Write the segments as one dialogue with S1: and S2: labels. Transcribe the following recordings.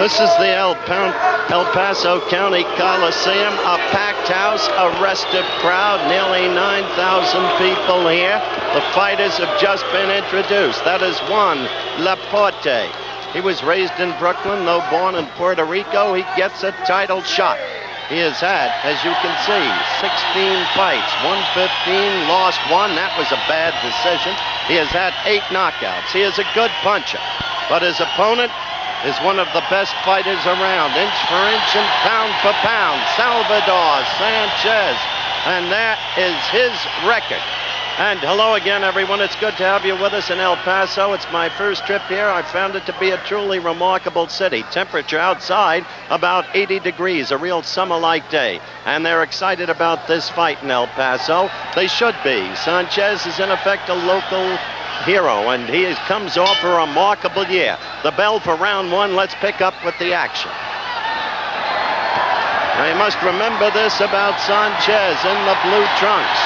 S1: This is the El Paso County Coliseum, a packed house, a restive crowd, nearly 9,000 people here. The fighters have just been introduced. That is Juan Laporte. He was raised in Brooklyn, though born in Puerto Rico. He gets a title shot. He has had, as you can see, 16 fights, won 15, lost 1. That was a bad decision. He has had 8 knockouts. He is a good puncher, but his opponent is one of the best fighters around, inch for inch and pound for pound, Salvador Sanchez. And that is his record. And hello again, everyone. It's good to have you with us in El Paso. It's my first trip here. I found it to be a truly remarkable city. Temperature outside about 80 degrees, a real summer-like day. And they're excited about this fight in El Paso. They should be. Sanchez is in effect a local hero, and he comes off a remarkable year. The bell for round 1. Let's pick up with the action. Now you must remember this about Sanchez in the blue trunks.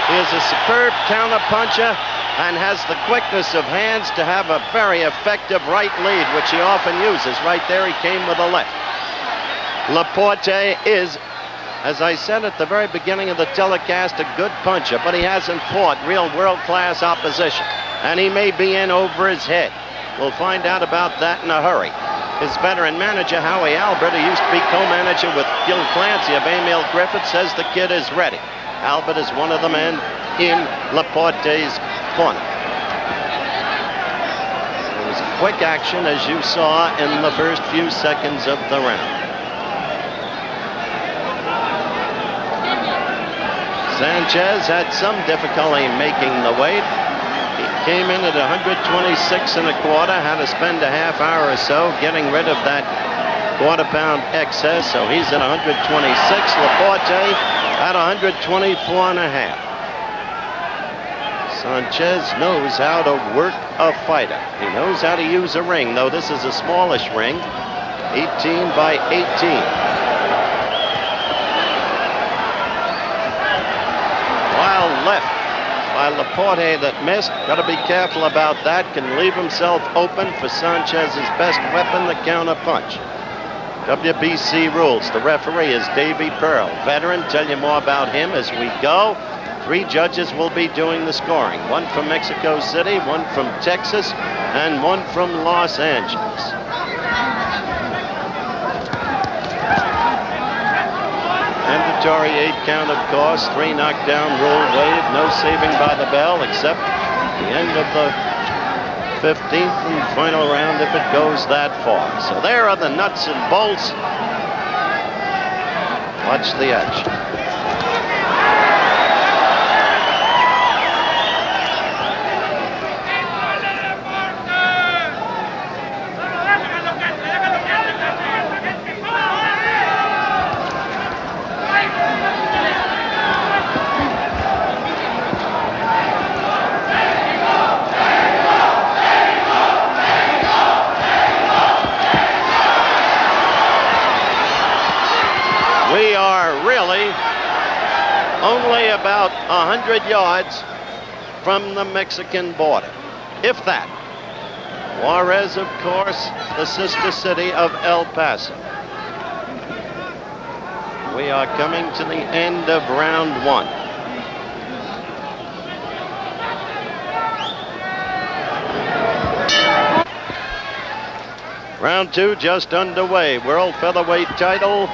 S1: He is a superb counterpuncher and has the quickness of hands to have a very effective right lead, which he often uses. Right there, he came with a left. Laporte is, as I said at the very beginning of the telecast, a good puncher, but he hasn't fought real world-class opposition, and he may be in over his head. We'll find out about that in a hurry. His veteran manager, Howie Albert, who used to be co-manager with Gil Clancy of Emil Griffith, says the kid is ready. Albert is one of the men in Laporte's corner. It was quick action, as you saw in the first few seconds of the round. Sanchez had some difficulty making the weight. He came in at 126 1/4, had to spend a half hour or so getting rid of that quarter-pound excess, so he's at 126. Laporte at 124 1/2. Sanchez knows how to work a fighter. He knows how to use a ring, though this is a smallish ring, 18 by 18. Wild left by Laporte that missed. Got to be careful about that. Can leave himself open for Sanchez's best weapon, the counter punch. WBC rules. The referee is Davey Pearl, veteran. Tell you more about him as we go. 3 judges will be doing the scoring. 1 from Mexico City, 1 from Texas, and 1 from Los Angeles. Mandatory 8 count, of course. 3 knockdown rule waived. No saving by the bell except the end of the 15th and final round if it goes that far. So there are the nuts and bolts. Watch the action. We are really only about 100 yards from the Mexican border, if that. Juarez, of course, the sister city of El Paso. We are coming to the end of round 1. Round 2 just underway. World featherweight title,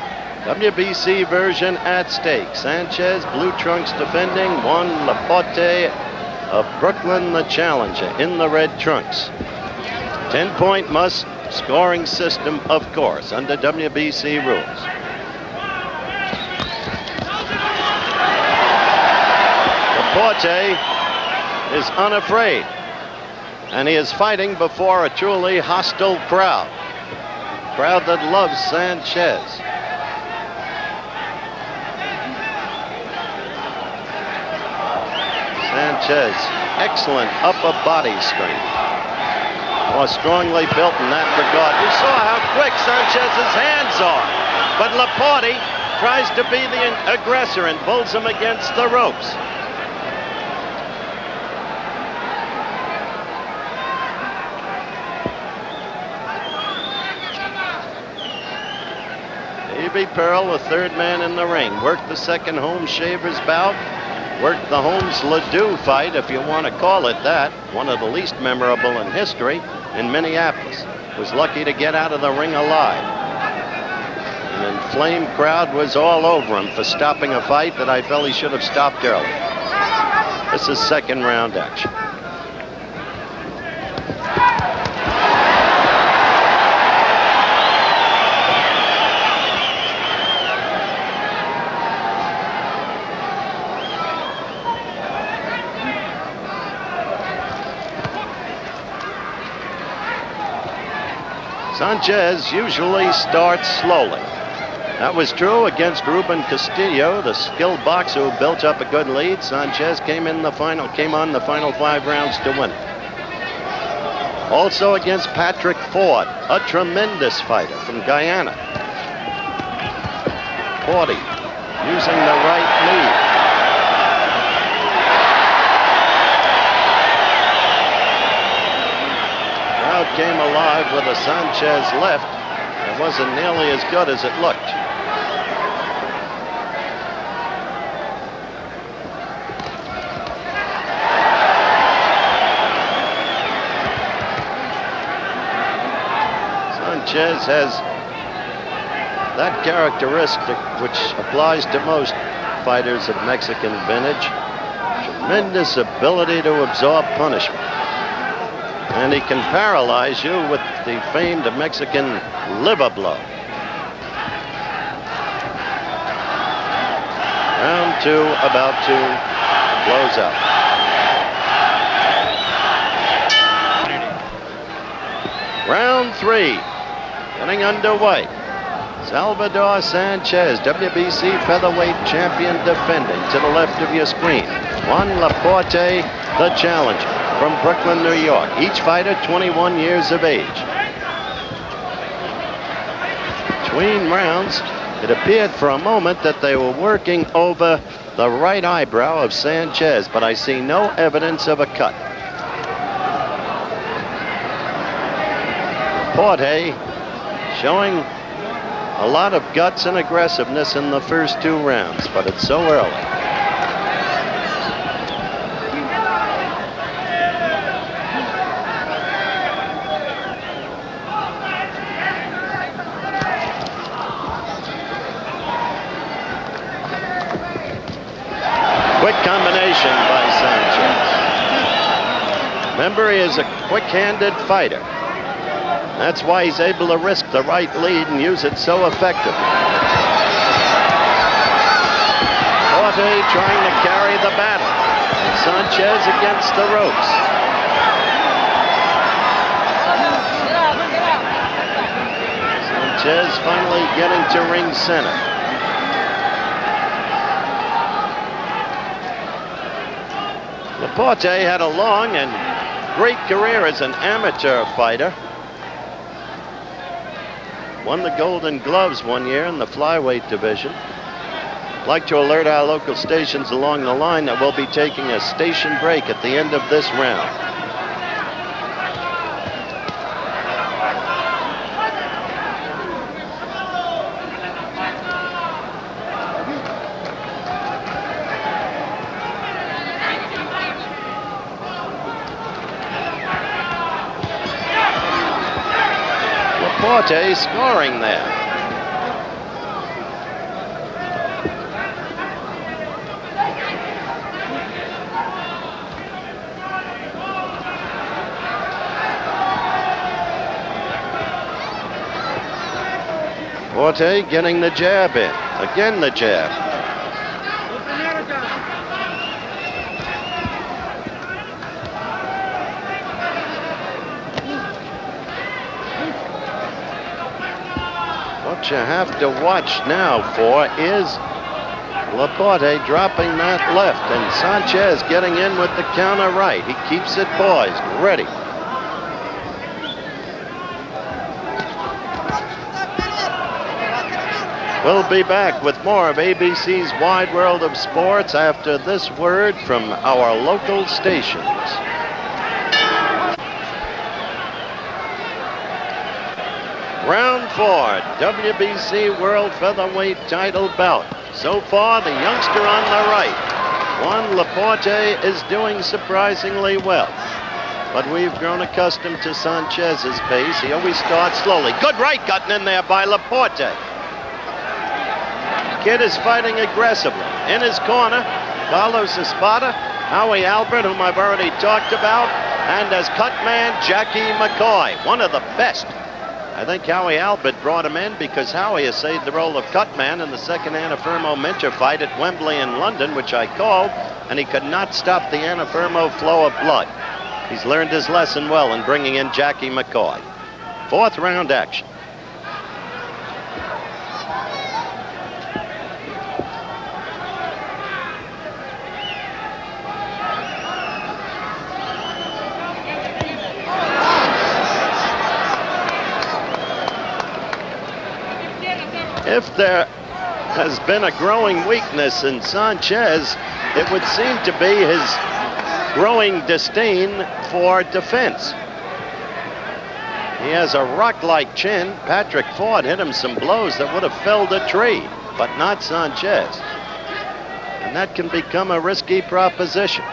S1: WBC version at stake. Sanchez, blue trunks defending. Juan Laporte of Brooklyn, the challenger, in the red trunks. 10-point must scoring system, of course, under WBC rules. Laporte is unafraid, and he is fighting before a truly hostile crowd. Crowd that loves Sanchez. Sanchez, excellent upper body strength. More strongly built in that regard. We saw how quick Sanchez's hands are. But Laporte tries to be the aggressor and pulls him against the ropes. Kirby Pearl, the third man in the ring, worked the second Holmes Shavers bout, worked the Holmes Ledoux fight, if you want to call it that, one of the least memorable in history, in Minneapolis. Was lucky to get out of the ring alive. An inflamed crowd was all over him for stopping a fight that I felt he should have stopped early. This is second round action. Sanchez usually starts slowly. That was true against Ruben Castillo, the skilled boxer who built up a good lead. Sanchez came on the final 5 rounds to win it. Also against Patrick Ford, a tremendous fighter from Guyana. Forty, using the right lead. Crowd came alive with a Sanchez left. It wasn't nearly as good as it looked. Sanchez has that characteristic which applies to most fighters of Mexican vintage. Tremendous ability to absorb punishment. And he can paralyze you with the famed Mexican liver blow. Round 2 about to close out. Round 3 getting underway. Salvador Sanchez, WBC featherweight champion defending. To the left of your screen, Juan Laporte, the challenger from Brooklyn, New York. Each fighter 21 years of age. Between rounds, it appeared for a moment that they were working over the right eyebrow of Sanchez, but I see no evidence of a cut. Laporte showing a lot of guts and aggressiveness in the first 2 rounds, but it's so early. Quick combination by Sanchez. Remember, he is a quick-handed fighter. That's why he's able to risk the right lead and use it so effectively. Forte trying to carry the battle. And Sanchez against the ropes. Sanchez finally getting to ring center. Laporte had a long and great career as an amateur fighter. Won the Golden Gloves one year in the flyweight division. I'd like to alert our local stations along the line that we'll be taking a station break at the end of this round. Laporte scoring there. Laporte getting the jab in. Again the jab. What you have to watch now for is Laporte dropping that left and Sanchez getting in with the counter right. He keeps it poised, ready. We'll be back with more of ABC's Wide World of Sports after this word from our local stations. Round 4 WBC World Featherweight title bout. So far, the youngster on the right, Juan Laporte, is doing surprisingly well. But we've grown accustomed to Sanchez's pace. He always starts slowly. Good right gotten in there by Laporte. Kid is fighting aggressively. In his corner, Carlos Espada, Howie Albert, whom I've already talked about, and as cut man, Jackie McCoy, one of the best. I think Howie Albert brought him in because Howie essayed the role of cut man in the second Anna Fermo Minter fight at Wembley in London, which I called, and he could not stop the Anna Fermo flow of blood. He's learned his lesson well in bringing in Jackie McCoy. 4th round action. If there has been a growing weakness in Sanchez, it would seem to be his growing disdain for defense. He has a rock-like chin. Patrick Ford hit him some blows that would have felled a tree, but not Sanchez. And that can become a risky proposition.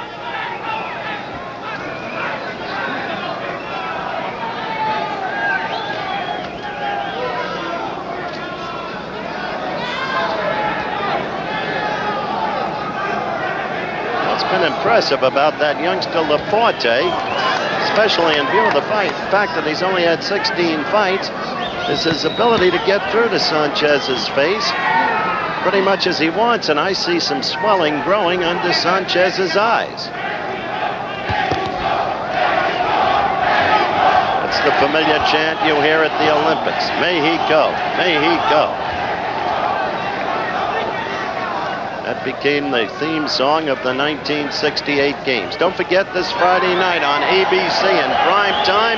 S1: Impressive about that youngster Laporte, especially in view of the fact that he's only had 16 fights, is his ability to get through to Sanchez's face pretty much as he wants, and I see some swelling growing under Sanchez's eyes. It's the familiar chant you hear at the Olympics. May he go, may he go. That became the theme song of the 1968 games. Don't forget this Friday night on ABC in prime time,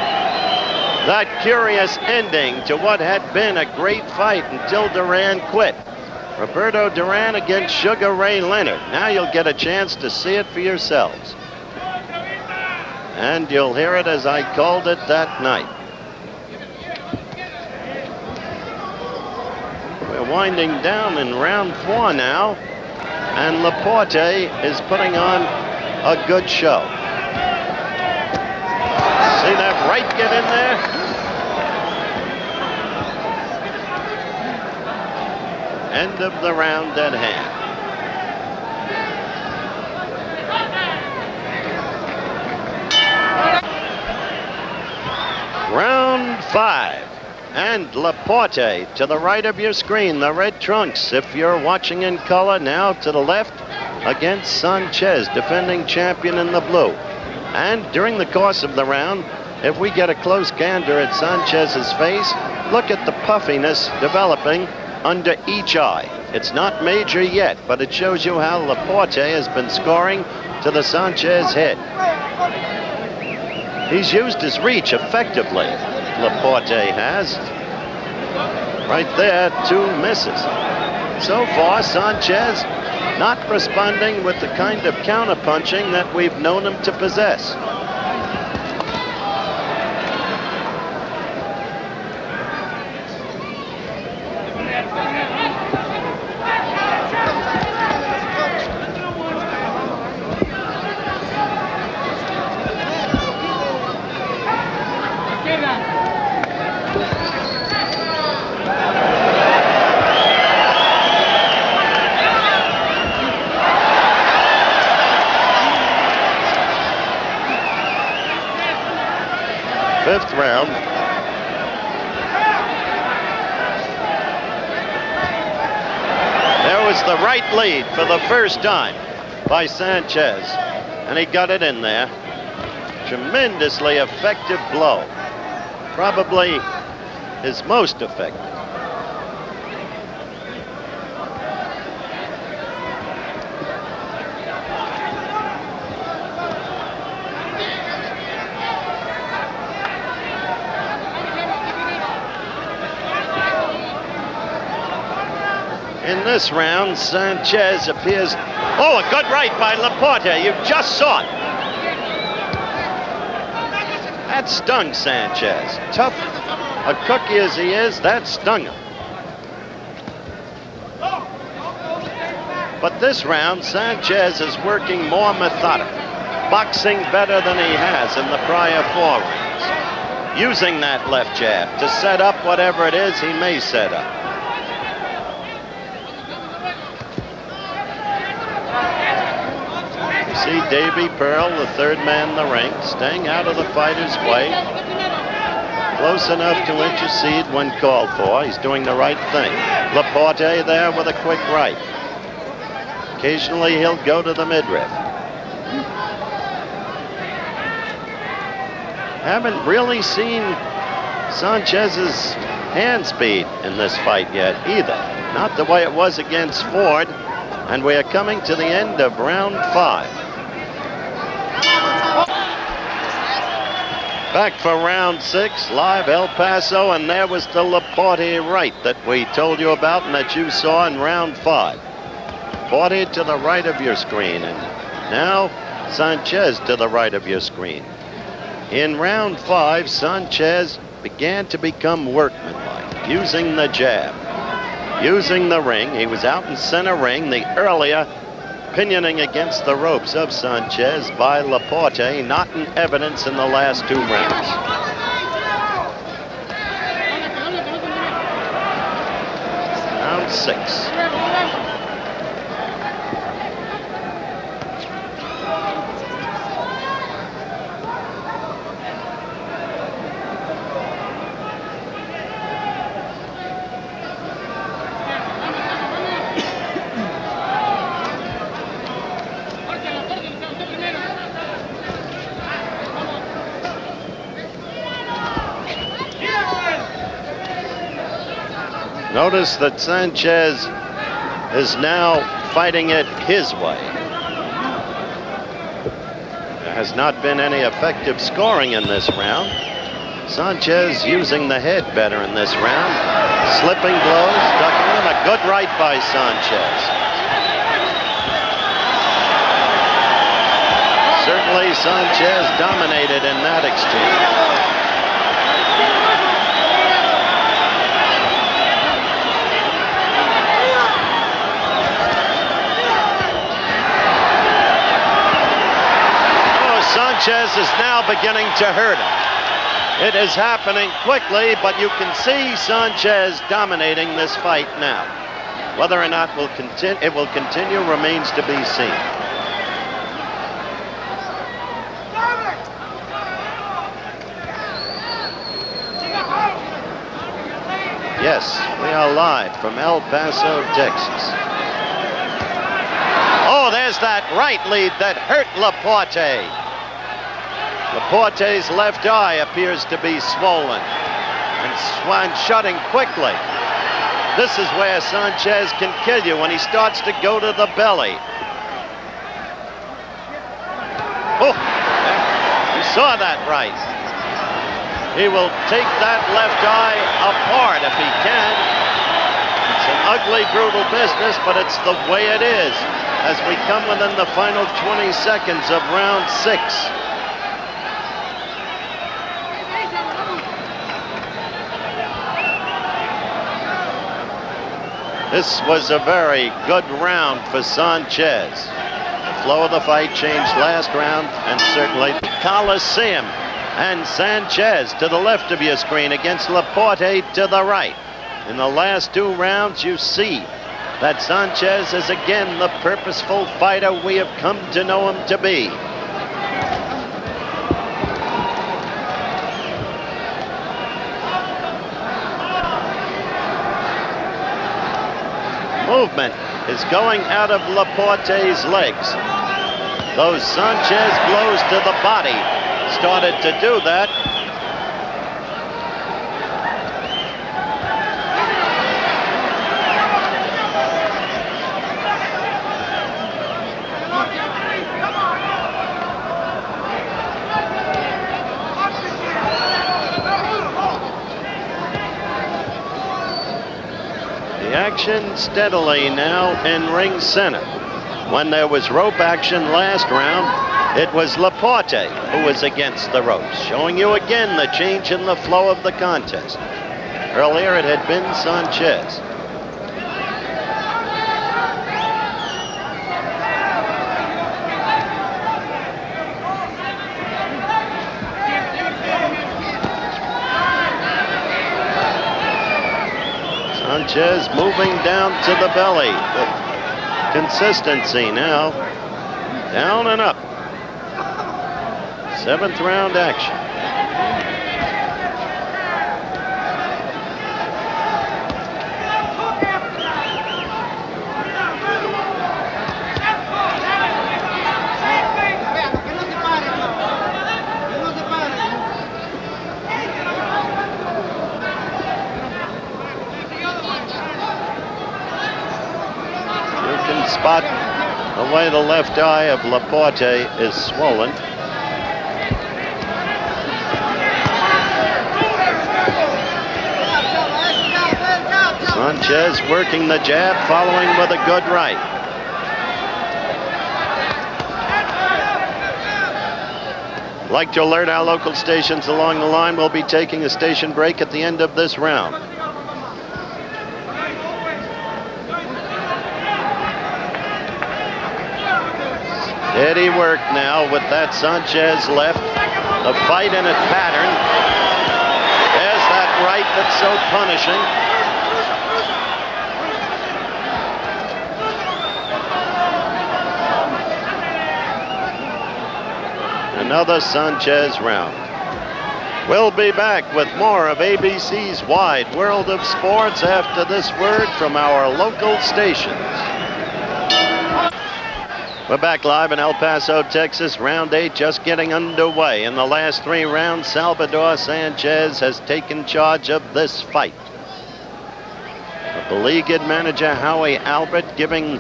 S1: that curious ending to what had been a great fight until Duran quit. Roberto Duran against Sugar Ray Leonard. Now you'll get a chance to see it for yourselves. And you'll hear it as I called it that night. We're winding down in round 4 now. And Laporte is putting on a good show. See that right get in there? End of the round at hand. Round 5. And Laporte to the right of your screen, the red trunks. If you're watching in color, now to the left against Sanchez, defending champion in the blue. And during the course of the round, if we get a close gander at Sanchez's face, look at the puffiness developing under each eye. It's not major yet, but it shows you how Laporte has been scoring to the Sanchez head. He's used his reach effectively. Laporte has. Right there, 2 misses. So far, Sanchez not responding with the kind of counterpunching that we've known him to possess. Fifth round. There was the right lead for the first time by Sanchez, and he got it in there. Tremendously effective blow. Probably his most effective. In this round, Sanchez appears... Oh, a good right by Laporte. You just saw it. That stung Sanchez. Tough a cookie as he is, that stung him. But this round, Sanchez is working more methodical, boxing better than he has in the prior 4 rounds, using that left jab to set up whatever it is he may set up. You see Davy Pearl, the 3rd man in the ring, staying out of the fighter's way, close enough to intercede when called for. He's doing the right thing. Laporte there with a quick right. Occasionally he'll go to the midriff. Haven't really seen Sanchez's hand speed in this fight yet either. Not the way it was against Ford. And we are coming to the end of round 5. Back for round 6, live El Paso, and there was the Laporte right that we told you about and that you saw in round 5. Laporte to the right of your screen, and now Sanchez to the right of your screen. In round 5, Sanchez began to become workmanlike, using the jab, using the ring. He was out in center ring. The earlier pinioning against the ropes of Sanchez by Laporte, not in evidence in the last 2 rounds. Round 6. Notice that Sanchez is now fighting it his way. There has not been any effective scoring in this round. Sanchez using the head better in this round. Slipping blows, ducking him. A good right by Sanchez. Certainly Sanchez dominated in that exchange. Sanchez is now beginning to hurt him. It is happening quickly, but you can see Sanchez dominating this fight now. Whether or not it will continue remains to be seen. Yes, we are live from El Paso, Texas. Oh, there's that right lead that hurt Laporte. Laporte's left eye appears to be swollen and shutting quickly. This is where Sanchez can kill you, when he starts to go to the belly. Oh, you saw that right. He will take that left eye apart if he can. It's an ugly, brutal business, but it's the way it is as we come within the final 20 seconds of round 6. This was a very good round for Sanchez. The flow of the fight changed last round, and certainly Coliseum. And Sanchez to the left of your screen against Laporte to the right. In the last 2 rounds, you see that Sanchez is again the purposeful fighter we have come to know him to be. Movement is going out of Laporte's legs. Those Sanchez blows to the body started to do that. Action steadily now in ring center. When there was rope action last round, It was Laporte who was against the ropes, showing you again the change in the flow of the contest. Earlier it had been Sanchez. Sanchez moving down to the belly with consistency now. Down and up. 7th round action. You can spot the way the left eye of Laporte is swollen. Sanchez working the jab, following with a good right. Like to alert our local stations along the line, we'll be taking a station break at the end of this round. Steady work now with that Sanchez left. The fight in a pattern. There's that right that's so punishing. Another Sanchez round. We'll be back with more of ABC's Wide World of Sports after this word from our local stations. We're back live in El Paso, Texas. Round 8 just getting underway. In the last 3 rounds, Salvador Sanchez has taken charge of this fight. The beleaguered manager Howie Albert giving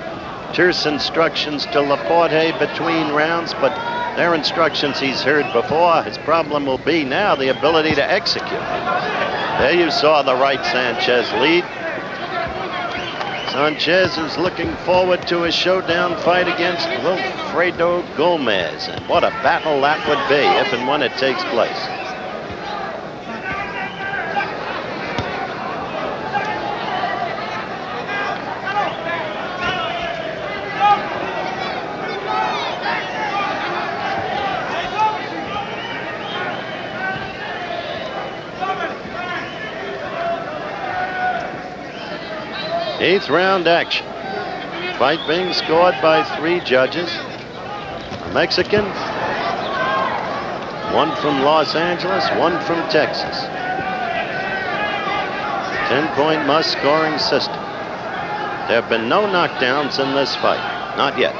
S1: terse instructions to Laporte between rounds, but they're instructions he's heard before. His problem will be now the ability to execute. There you saw the right Sanchez lead. Sanchez is looking forward to a showdown fight against Wilfredo Gomez. And what a battle that would be if and when it takes place. Eighth round action. Fight being scored by 3 judges. A Mexican, 1 from Los Angeles, 1 from Texas. 10-point must-scoring system. There have been no knockdowns in this fight. Not yet.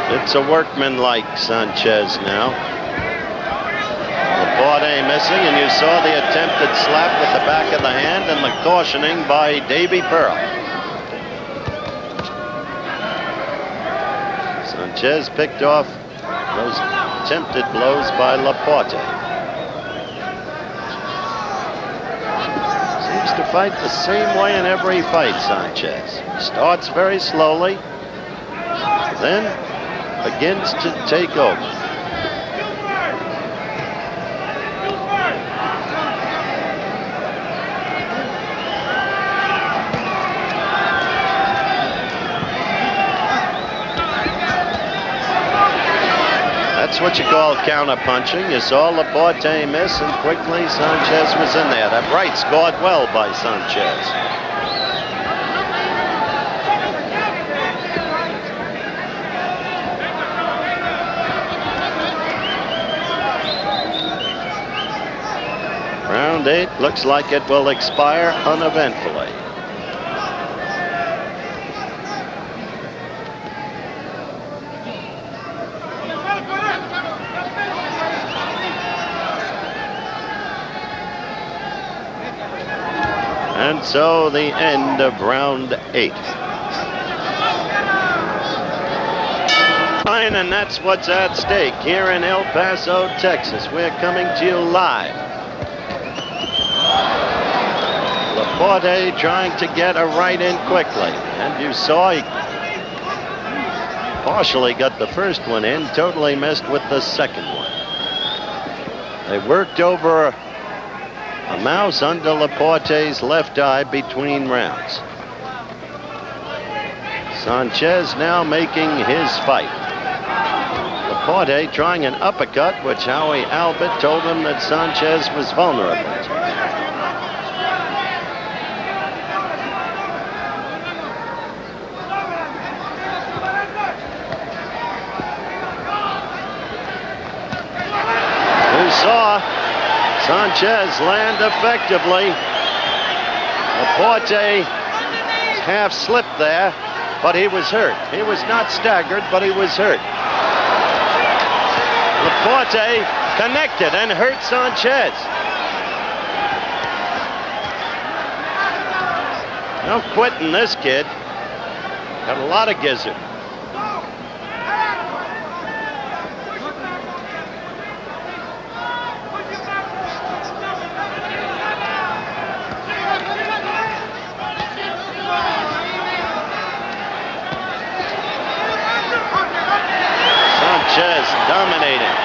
S1: It's a workman-like Sanchez now. Laporte missing, and you saw the attempted slap with the back of the hand and the cautioning by Davy Pearl. Sanchez picked off those attempted blows by Laporte. Seems to fight the same way in every fight, Sanchez. Starts very slowly, then begins to take over. That's what you call counter-punching. You saw Laporte miss, and quickly Sanchez was in there. That right scored well by Sanchez. Round 8 looks like it will expire uneventfully. And so the end of round 8. Fine, and that's what's at stake here in El Paso, Texas. We're coming to you live Laporte trying to get a right in quickly. And you saw he partially got the first one in, totally missed with the second one. They worked over a mouse under Laporte's left eye between rounds. Sanchez now making his fight. Laporte trying an uppercut, which Howie Albert told him that Sanchez was vulnerable to. You saw Sanchez land effectively. Laporte half slipped there, but he was hurt. He was not staggered, but he was hurt. Laporte connected and hurt Sanchez. No quitting this kid. Got a lot of gizzard. Sanchez dominating.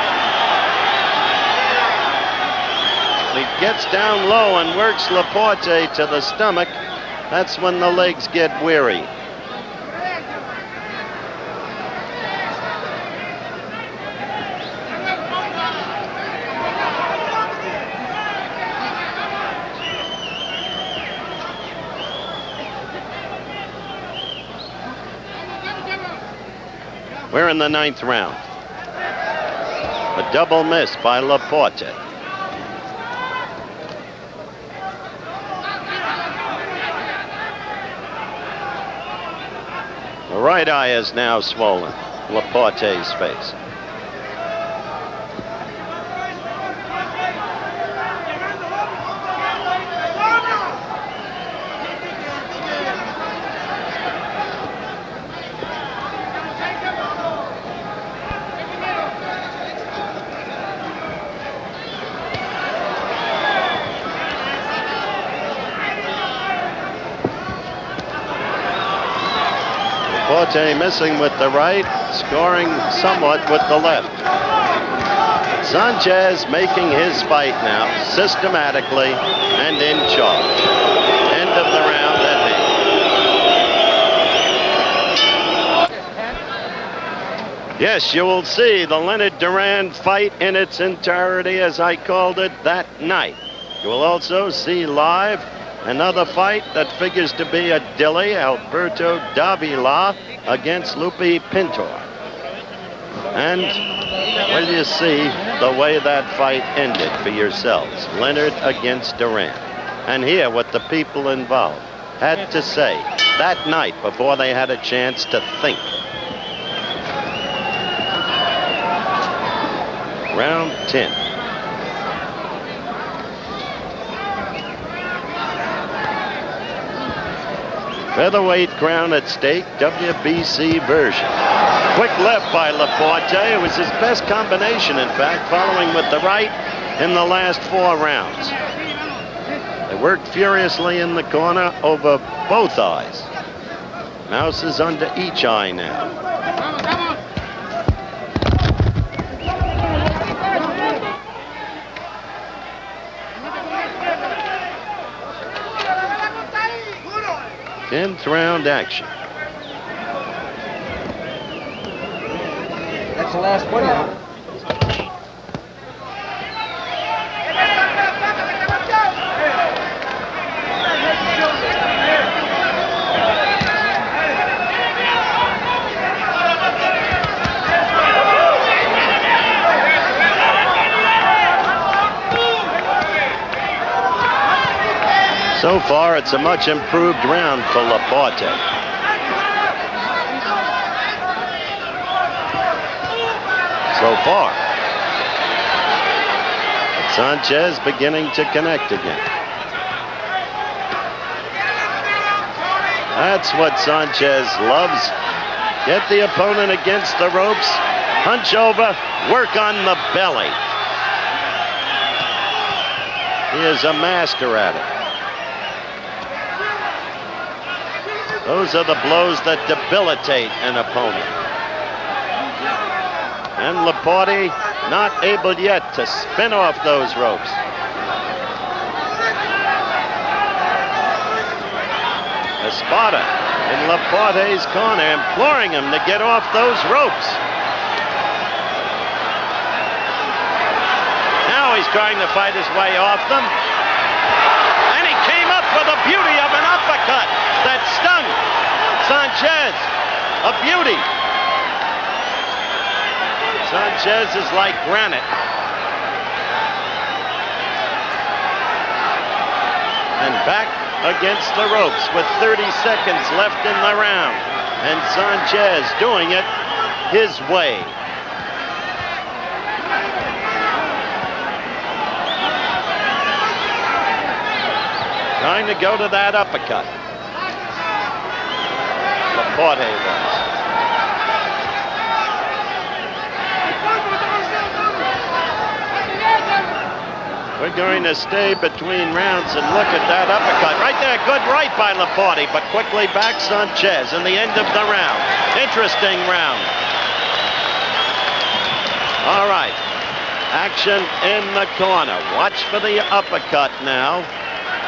S1: He gets down low and works Laporte to the stomach. That's when the legs get weary. We're in the 9th round. A double miss by Laporte. The right eye is now swollen, Laporte's face. Laporte missing with the right, scoring somewhat with the left. Sanchez making his fight now, systematically and in charge. End of the round at hand. Yes, you will see the Leonard Duran fight in its entirety, as I called it, that night. You will also see live another fight that figures to be a dilly, Alberto Davila against Lupi Pintor. And, well, you see the way that fight ended for yourselves. Leonard against Duran. And hear what the people involved had to say that night before they had a chance to think. Round 10. Featherweight crown at stake, WBC version. Quick left by Laporte. It was his best combination, in fact, following with the right in the last 4 rounds. They worked furiously in the corner over both eyes. Mouse is under each eye now. 10th round action.
S2: That's the last one now.
S1: So far, it's a much improved round for Laporte. So far. But Sanchez beginning to connect again. That's what Sanchez loves. Get the opponent against the ropes, hunch over, work on the belly. He is a master at it. Those are the blows that debilitate an opponent. And Laporte not able yet to spin off those ropes. Espada in Laporte's corner, imploring him to get off those ropes. Now he's trying to fight his way off them. And he came up with a beauty of an uppercut that stung Sanchez. A beauty. Sanchez is like granite. And back against the ropes with 30 seconds left in the round. And Sanchez doing it his way. Trying to go to that uppercut. Laporte was. We're going to stay between rounds and look at that uppercut. Right there, good right by Laporte, but quickly back Sanchez in the end of the round. Interesting round. All right, action in the corner. Watch for the uppercut now.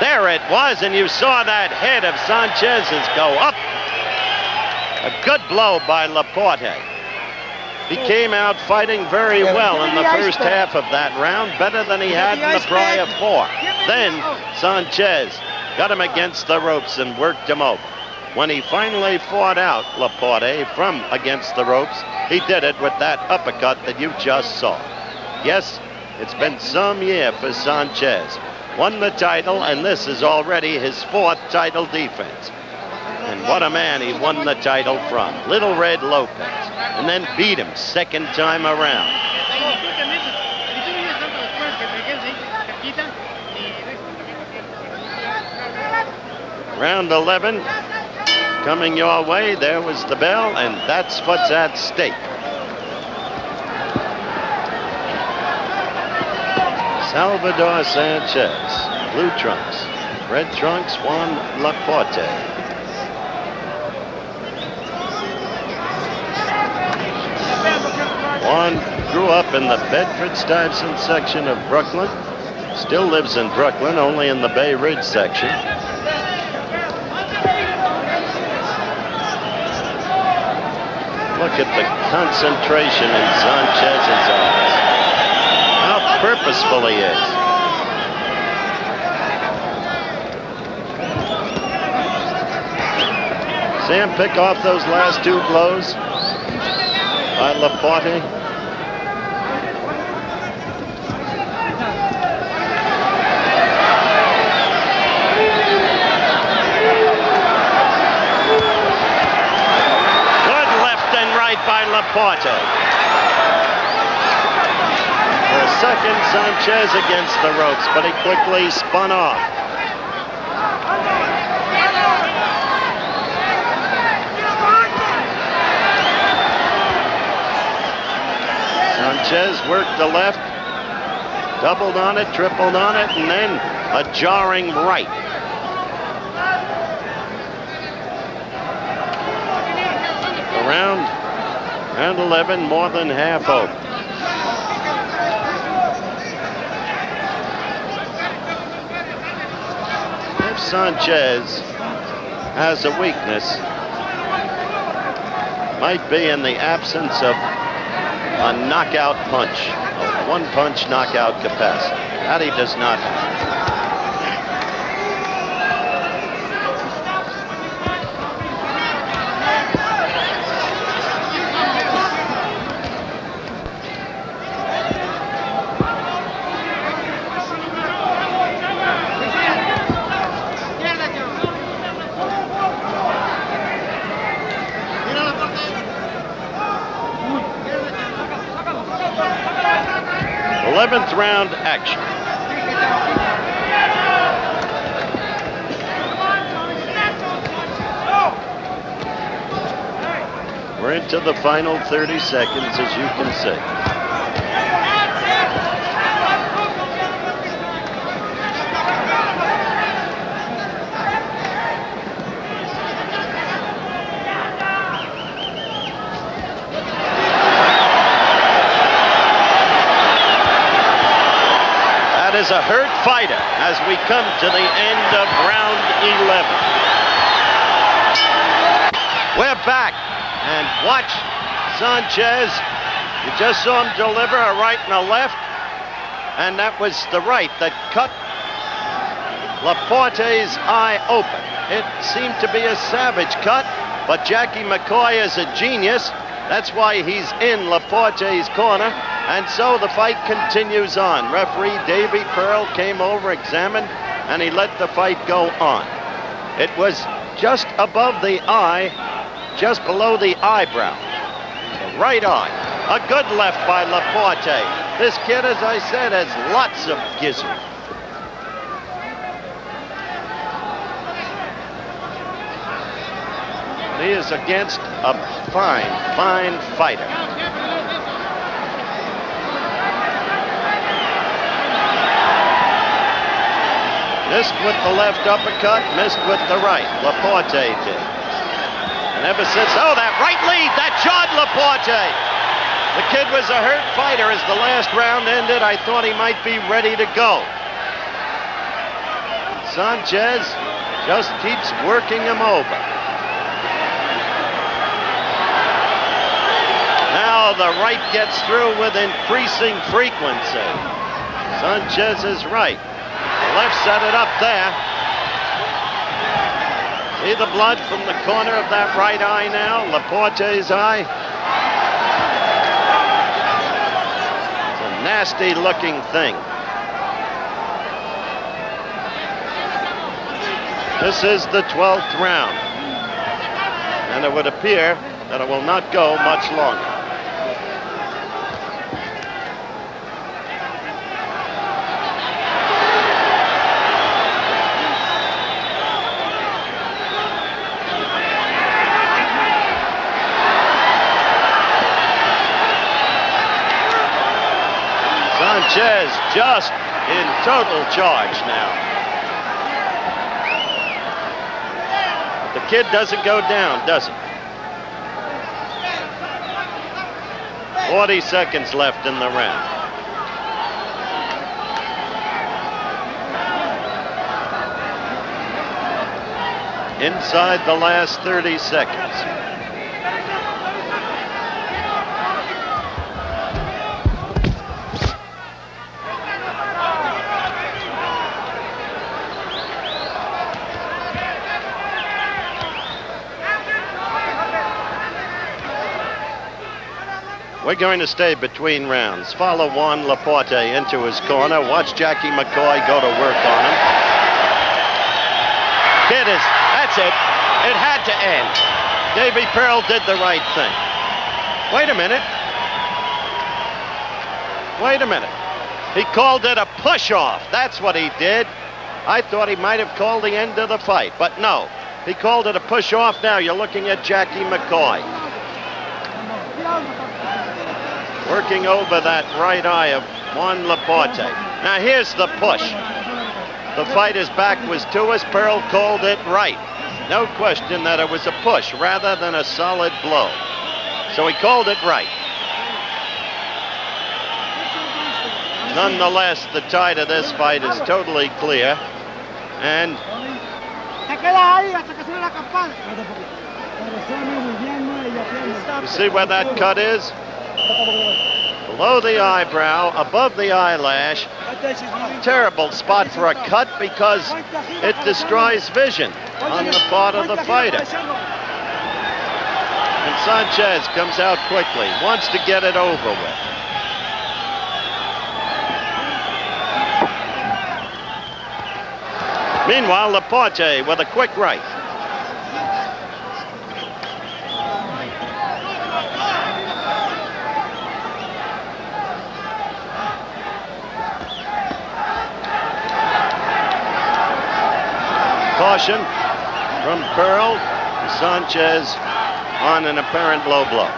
S1: There it was, and you saw that head of Sanchez's go up. A good blow by Laporte. He came out fighting very well in the first half of that round, better than he had in the prior four. Then Sanchez got him against the ropes and worked him over. When he finally fought out Laporte from against the ropes, he did it with that uppercut that you just saw. Yes, it's been some year for Sanchez. Won the title, and this is already his fourth title defense. And what a man he won the title from. Little Red Lopez. And then beat him second time around. Round 11 coming your way. There was the bell, and that's what's at stake. Salvador Sanchez, blue trunks. Red trunks, Juan Laporte. Juan grew up in the Bedford-Stuyvesant section of Brooklyn. Still lives in Brooklyn, only in the Bay Ridge section. Look at the concentration in Sanchez's eyes. How purposeful he is. See him pick off those last two blows by Laporte. Good left and right by Laporte. For a second, Sanchez against the ropes, but he quickly spun off. Sanchez worked the left, doubled on it, tripled on it, and then a jarring right. Round 11, more than half over. If Sanchez has a weakness, might be in the absence of a knockout punch, a one-punch knockout capacity. That he does not have. Eleventh round action. We're into the final 30 seconds, as you can see. is a hurt fighter as we come to the end of round 11. We're back, and watch Sanchez. You just saw him deliver a right and a left, and that was the right that cut Laporte's eye open. It seemed to be a savage cut, but Jackie McCoy is a genius. That's why he's in Laporte's corner, and so the fight continues on. Referee Davy Pearl came over, examined, and he let the fight go on. It was just above the eye, just below the eyebrow. The right eye. A good left by Laporte. This kid, as I said, has lots of gizzard. He is against a fine, fine fighter. Missed with the left uppercut, missed with the right. Laporte did. And ever since, oh, that right lead, that jarred Laporte. The kid was a hurt fighter as the last round ended. I thought he might be ready to go. Sanchez just keeps working him over. Now the right gets through with increasing frequency. Sanchez is right. The left set it up there. See the blood from the corner of that right eye now, Laporte's eye. It's a nasty looking thing. This is the 12th round. And it would appear that it will not go much longer. Sanchez just in total charge now. The kid doesn't go down, does he? 40 seconds left in the round. Inside the last 30 seconds. We're going to stay between rounds. Follow Juan Laporte into his corner. Watch Jackie McCoy go to work on him. Kid is, that's it. It had to end. Davy Pearl did the right thing. Wait a minute. Wait a minute. He called it a push-off. That's what he did. I thought he might have called the end of the fight, but no. He called it a push-off. Now you're looking at Jackie McCoy. Working over that right eye of Juan Laporte. Now here's the push. The fighter's back was to us. Pearl called it right. No question that it was a push rather than a solid blow. So he called it right. Nonetheless, the tide of this fight is totally clear. And you see where that cut is? Below the eyebrow, above the eyelash. Terrible spot for a cut because it destroys vision on the part of the fighter. And Sanchez comes out quickly, wants to get it over with. Meanwhile, Laporte with a quick right. Caution from Pearl. Sanchez on an apparent low blow.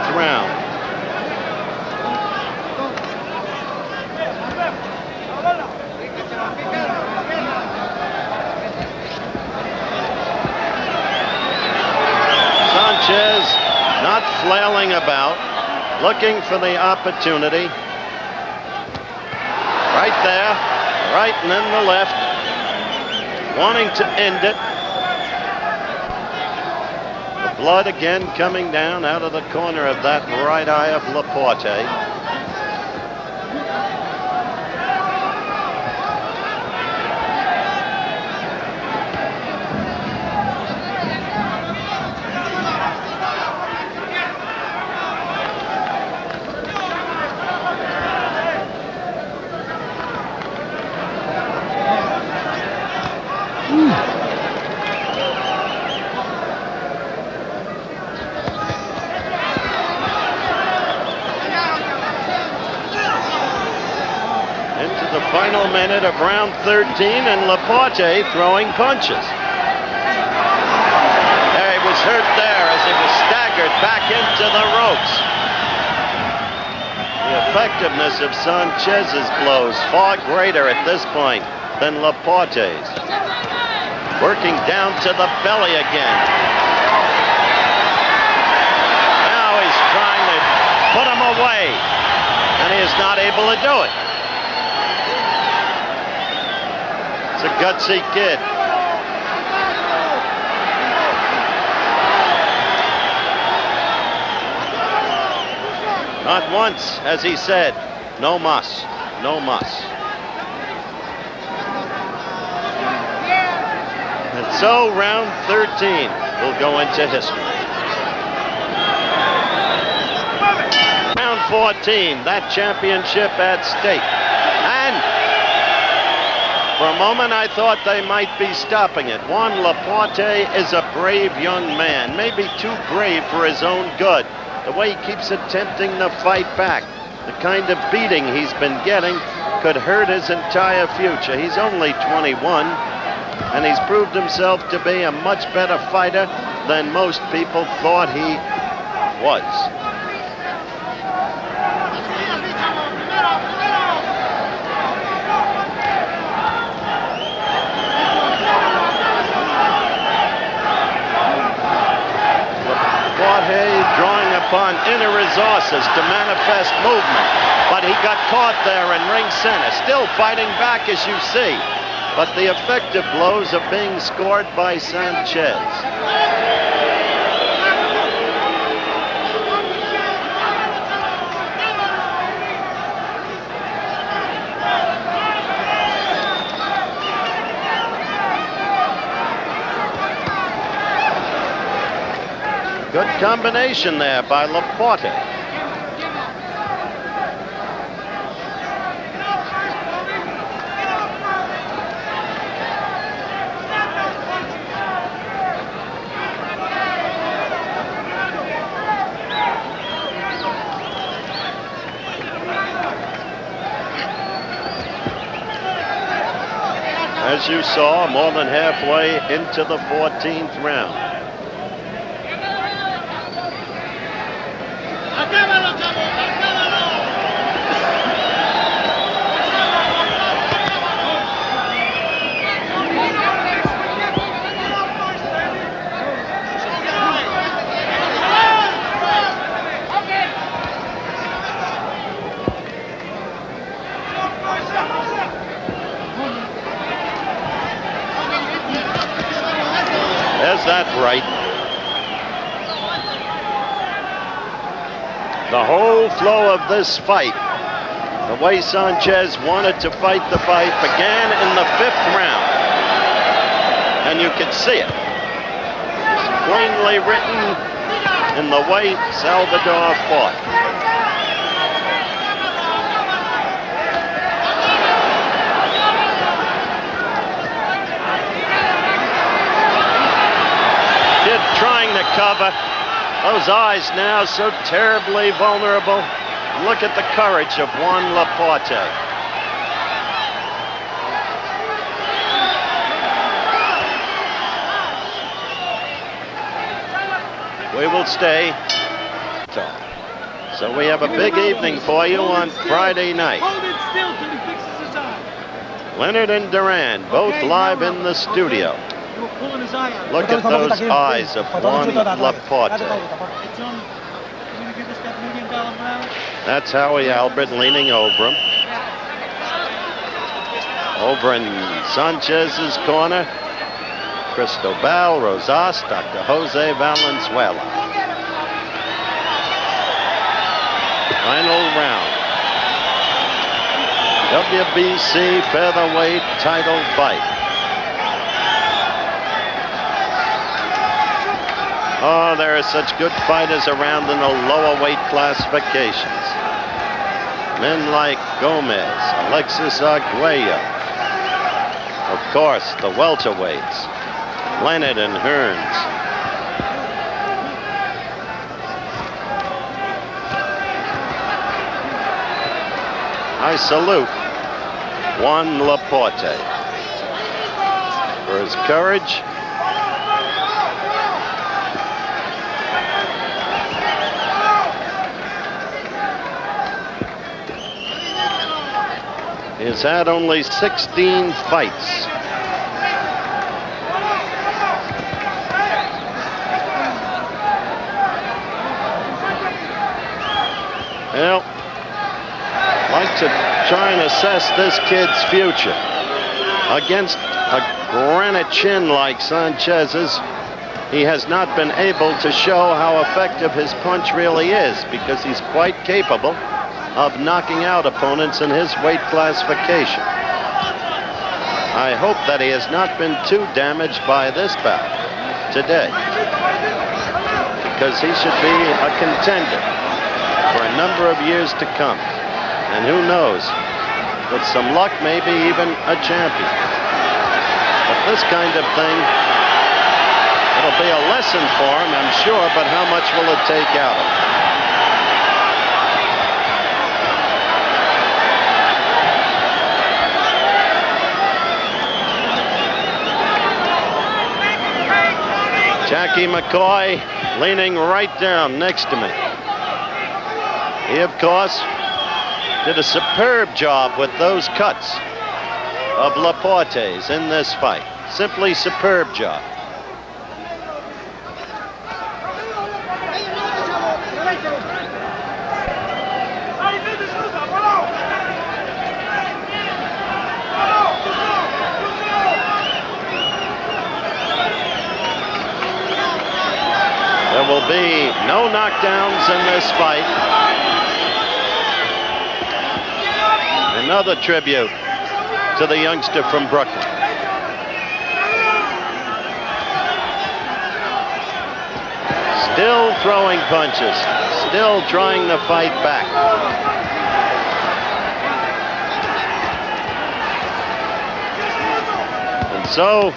S1: 14th round. Sanchez not flailing about, looking for the opportunity. Right there, right and then the left, wanting to end it. The blood again coming down out of the corner of that right eye of Laporte. The final minute of round 13, and Laporte throwing punches. He was hurt there as he was staggered back into the ropes. The effectiveness of Sanchez's blows far greater at this point than Laporte's. Working down to the belly again. Now he's trying to put him away, and he is not able to do it. A gutsy kid. Not once has he said, no mas, no mas. And so round 13 will go into history. Round 14, that championship at stake. And for a moment, I thought they might be stopping it. Juan Laporte is a brave young man, maybe too brave for his own good. The way he keeps attempting to fight back, the kind of beating he's been getting could hurt his entire future. He's only 21, and he's proved himself to be a much better fighter than most people thought he was. Drawing upon inner resources to manifest movement, but he got caught there in ring center, still fighting back as you see, but the effective blows are being scored by Sanchez. Good combination there by Laporte. As you saw, more than halfway into the 14th round. There's that right. The whole flow of this fight, the way Sanchez wanted to fight the fight, began in the 5th round. And you can see it. It's plainly written in the way Salvador fought. Trying to cover. Those eyes now so terribly vulnerable. Look at the courage of Juan Laporte. We will stay. So we have a big evening for you on Friday night.
S2: Hold it still till he fixes his eye.
S1: Leonard and Duran, both live in the studio.
S2: You were pulling his eye out.
S1: Look at those eyes of Juan Laporte.
S2: Hey, John, can you give us that $1 million round?
S1: That's Howie Albert leaning over him. Over in Sanchez's corner, Cristobal, Rosas, Dr. Jose Valenzuela. Final round. WBC featherweight title fight. Oh, there are such good fighters around in the lower weight classifications. Men like Gomez, Alexis Arguello. Of course, the welterweights, Leonard and Hearns. I salute Juan Laporte for his courage, he has had only 16 fights. Well, I'd like to try and assess this kid's future. Against a granite chin like Sanchez's, he has not been able to show how effective his punch really is, because he's quite capable of knocking out opponents in his weight classification. I hope that he has not been too damaged by this bout today, because he should be a contender for a number of years to come. And who knows, with some luck, maybe even a champion. But this kind of thing, it'll be a lesson for him, I'm sure, but how much will it take out of him? Jackie McCoy leaning right down next to me. He, of course, did a superb job with those cuts of Laporte's in this fight. Simply superb job. There will be no knockdowns in this fight. Another tribute to the youngster from Brooklyn. Still throwing punches, still trying to fight back. And so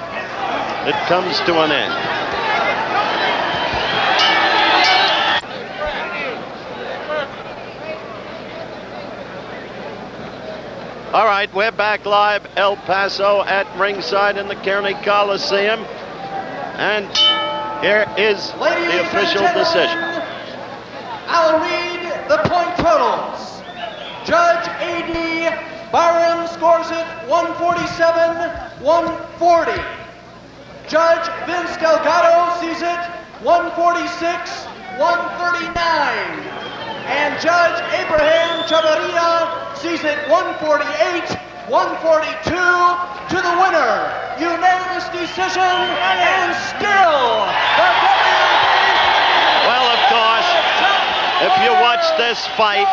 S1: it comes to an end. All right, we're back live, El Paso at ringside in the Kearney Coliseum. And here is the official decision.
S3: I'll read the point totals. Judge A.D. Byron scores it 147-140. Judge Vince Delgado sees it 146-139. And Judge Abraham Chavarria sees it 148-142 to the winner. Unanimous decision, and still the WBC.
S1: Well, of course, if you watch this fight,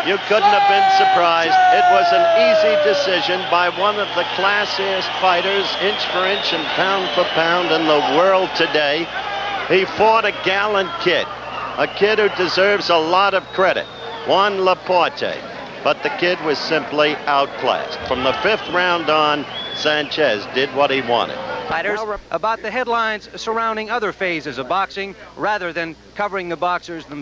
S1: you couldn't have been surprised. It was an easy decision by one of the classiest fighters, inch for inch and pound for pound, in the world today. He fought a gallant kid. A kid who deserves a lot of credit, Juan Laporte. But the kid was simply outclassed. From the 5th round on, Sanchez did what he wanted.
S4: Fighters, about the headlines surrounding other phases of boxing rather than covering the boxers themselves.